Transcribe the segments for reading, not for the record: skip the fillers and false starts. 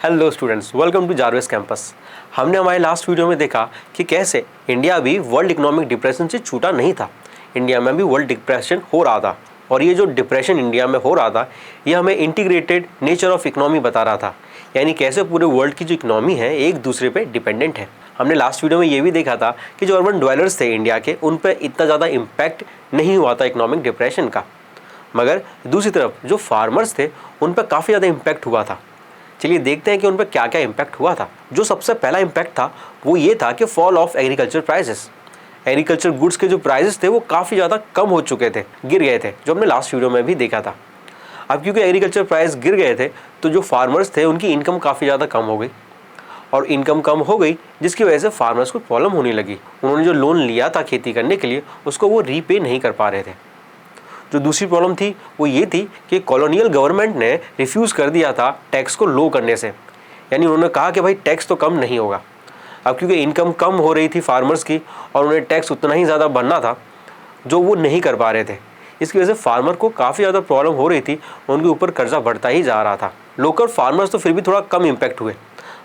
Hello students, welcome to Jarvis campus. हमने हमारे last video में देखा कि कैसे इंडिया भी वर्ल्ड इकोनॉमिक डिप्रेशन से छूटा नहीं था। इंडिया में भी वर्ल्ड डिप्रेशन हो रहा था और ये जो डिप्रेशन इंडिया में हो रहा था ये हमें इंटीग्रेटेड नेचर ऑफ इकोनॉमी बता रहा था, यानी कैसे पूरे वर्ल्ड की जो इकोनॉमी है एक दूसरे पे डिपेंडेंट है। हमने लास्ट वीडियो में ये भी देखा था कि जो अर्बन ड्वेलर्स थे इंडिया के, उन पर इतना ज़्यादा इम्पैक्ट नहीं हुआ था इकोनॉमिक डिप्रेशन का, मगर दूसरी तरफ जो फार्मर्स थे उन पर काफ़ी ज़्यादा इम्पैक्ट हुआ था। चलिए देखते हैं कि उन पर क्या क्या इम्पैक्ट हुआ था। जो सबसे पहला इम्पैक्ट था वो ये था कि fall of agriculture prices. Agriculture goods के जो प्राइसेस थे वो काफ़ी ज़्यादा कम हो चुके थे, गिर गए थे, जो हमने लास्ट वीडियो में भी देखा था। अब क्योंकि एग्रीकल्चर प्राइस गिर गए थे तो जो फार्मर्स थे उनकी इनकम काफ़ी ज़्यादा कम हो गई, और इनकम कम हो गई जिसकी वजह से फार्मर्स को प्रॉब्लम होने लगी। उन्होंने जो लोन लिया था खेती करने के लिए उसको वो रीपे नहीं कर पा रहे थे। जो दूसरी प्रॉब्लम थी वो ये थी कि कॉलोनियल गवर्नमेंट ने रिफ्यूज़ कर दिया था टैक्स को लो करने से, यानी उन्होंने कहा कि भाई टैक्स तो कम नहीं होगा। अब क्योंकि इनकम कम हो रही थी फार्मर्स की और उन्हें टैक्स उतना ही ज़्यादा भरना था जो वो नहीं कर पा रहे थे, इसकी वजह से फार्मर को काफ़ी ज़्यादा प्रॉब्लम हो रही थी, उनके ऊपर कर्जा बढ़ता ही जा रहा था। लोकल फार्मर्स तो फिर भी थोड़ा कम इम्पैक्ट हुए,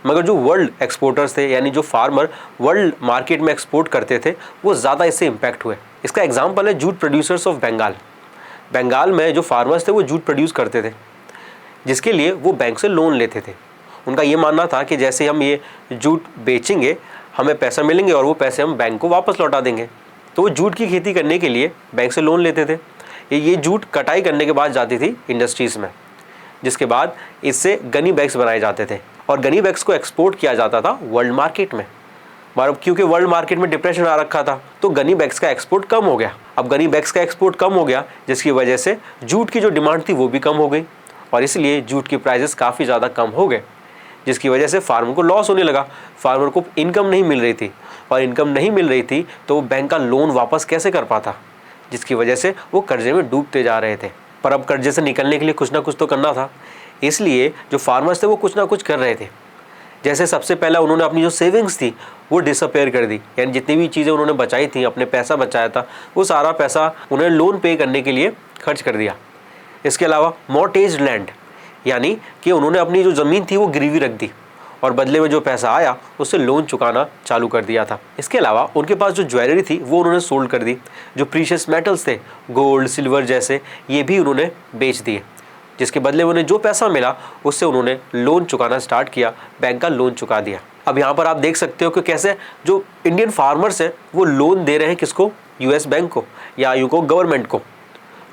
मगर जो वर्ल्ड एक्सपोर्टर्स थे, यानी जो फार्मर वर्ल्ड मार्केट में एक्सपोर्ट करते थे, वो ज़्यादा इससे इम्पैक्ट हुए। इसका एग्जाम्पल है jute producers of Bengal. Bengal में जो फार्मर्स थे वो जूट प्रोड्यूस करते थे, जिसके लिए वो बैंक से लोन लेते थे। उनका ये मानना था कि जैसे हम ये जूट बेचेंगे हमें पैसा मिलेंगे और वो पैसे हम बैंक को वापस लौटा देंगे। तो वो जूट की खेती करने के लिए बैंक से लोन लेते थे। ये जूट कटाई करने के बाद जाती थी इंडस्ट्रीज़ में, जिसके बाद इससे गनी बैग्स बनाए जाते थे और गनी बैग्स को एक्सपोर्ट किया जाता था वर्ल्ड मार्केट में। और क्योंकि वर्ल्ड मार्केट में डिप्रेशन आ रखा था तो गनी बैग्स का एक्सपोर्ट कम हो गया। अब गनी बैग्स का एक्सपोर्ट कम हो गया जिसकी वजह से जूट की जो डिमांड थी वो भी कम हो गई और इसलिए जूट की प्राइसेस काफ़ी ज़्यादा कम हो गए, जिसकी वजह से फार्मर को लॉस होने लगा। फार्मर को इनकम नहीं मिल रही थी और इनकम नहीं मिल रही थी तो वो बैंक का लोन वापस कैसे कर पाता, जिसकी वजह से वो कर्जे में डूबते जा रहे थे। पर अब कर्जे से निकलने के लिए कुछ ना कुछ तो करना था, इसलिए जो फार्मर्स थे वो कुछ ना कुछ कर रहे थे। जैसे सबसे पहला उन्होंने अपनी जो सेविंग्स थी वो डिसअपेयर कर दी, यानी जितनी भी चीज़ें उन्होंने बचाई थी, अपने पैसा बचाया था, वो सारा पैसा उन्हें लोन पे करने के लिए खर्च कर दिया। इसके अलावा मॉर्टेज लैंड, यानी कि उन्होंने अपनी जो ज़मीन थी वो गिरवी रख दी और बदले में जो पैसा आया उससे लोन चुकाना चालू कर दिया था। इसके अलावा उनके पास जो ज्वेलरी थी वो उन्होंने सोल्ड कर दी। जो प्रीशियस मेटल्स थे, गोल्ड, सिल्वर जैसे, ये भी उन्होंने बेच दिए, जिसके बदले उन्हें जो पैसा मिला उससे उन्होंने लोन चुकाना स्टार्ट किया, बैंक का लोन चुका दिया। अब यहाँ पर आप देख सकते हो कि कैसे जो इंडियन फार्मर्स हैं वो लोन दे रहे हैं किसको, यूएस बैंक को या यूँ को गवर्नमेंट को,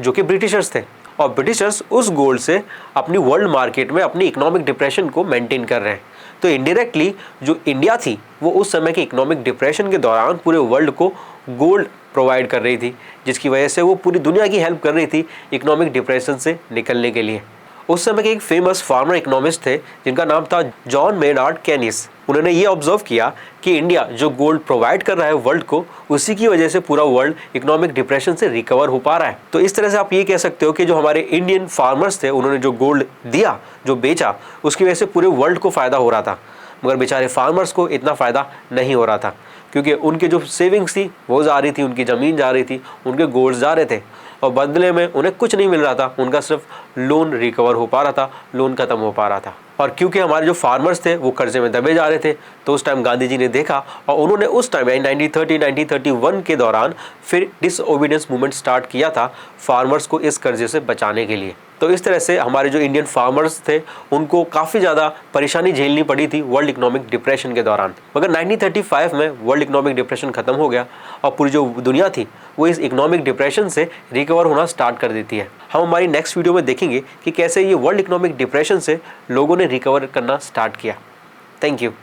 जो कि ब्रिटिशर्स थे। और ब्रिटिशर्स उस गोल्ड से अपनी वर्ल्ड मार्केट में अपनी इकोनॉमिक डिप्रेशन को मेंटेन कर रहे हैं। तो इनडायरेक्टली जो इंडिया थी वो उस समय के इकोनॉमिक डिप्रेशन के दौरान पूरे वर्ल्ड को गोल्ड प्रोवाइड कर रही थी, जिसकी वजह से वो पूरी दुनिया की हेल्प कर रही थी इकोनॉमिक डिप्रेशन से निकलने के लिए। उस समय के एक फेमस फार्मर इकोनॉमिस्ट थे जिनका नाम था जॉन मेनार्ड केनिस। उन्होंने ये ऑब्जर्व किया कि इंडिया जो गोल्ड प्रोवाइड कर रहा है वर्ल्ड को, उसी की वजह से पूरा वर्ल्ड इकोनॉमिक डिप्रेशन से रिकवर हो पा रहा है। तो इस तरह से आप ये कह सकते हो कि जो हमारे इंडियन फार्मर्स थे उन्होंने जो गोल्ड दिया, जो बेचा, उसकी वजह से पूरे वर्ल्ड को फ़ायदा हो रहा था, मगर बेचारे फार्मर्स को इतना फ़ायदा नहीं हो रहा था क्योंकि उनके जो सेविंग्स थी वो जा रही थी, उनकी ज़मीन जा रही थी, उनके गोल्ड जा रहे थे और बदले में उन्हें कुछ नहीं मिल रहा था। उनका सिर्फ लोन रिकवर हो पा रहा था, लोन खत्म हो पा रहा था। और क्योंकि हमारे जो फार्मर्स थे वो कर्जे में दबे जा रहे थे तो उस टाइम गांधी जी ने देखा और उन्होंने उस टाइम 1931 के दौरान फिर डिसओबीडियंस मूवमेंट स्टार्ट किया था फार्मर्स को इस कर्जे से बचाने के लिए। तो इस तरह से हमारे जो इंडियन फार्मर्स थे उनको काफ़ी ज़्यादा परेशानी झेलनी पड़ी थी वर्ल्ड इकोनॉमिक डिप्रेशन के दौरान। मगर 1935 में वर्ल्ड इकोनॉमिक डिप्रेशन ख़त्म हो गया और पूरी जो दुनिया थी वो इस इकोनॉमिक डिप्रेशन से रिकवर होना स्टार्ट कर देती है। हम हमारी नेक्स्ट वीडियो में देखेंगे कि कैसे ये वर्ल्ड इकोनॉमिक डिप्रेशन से लोगों ने रिकवर करना स्टार्ट किया। Thank you.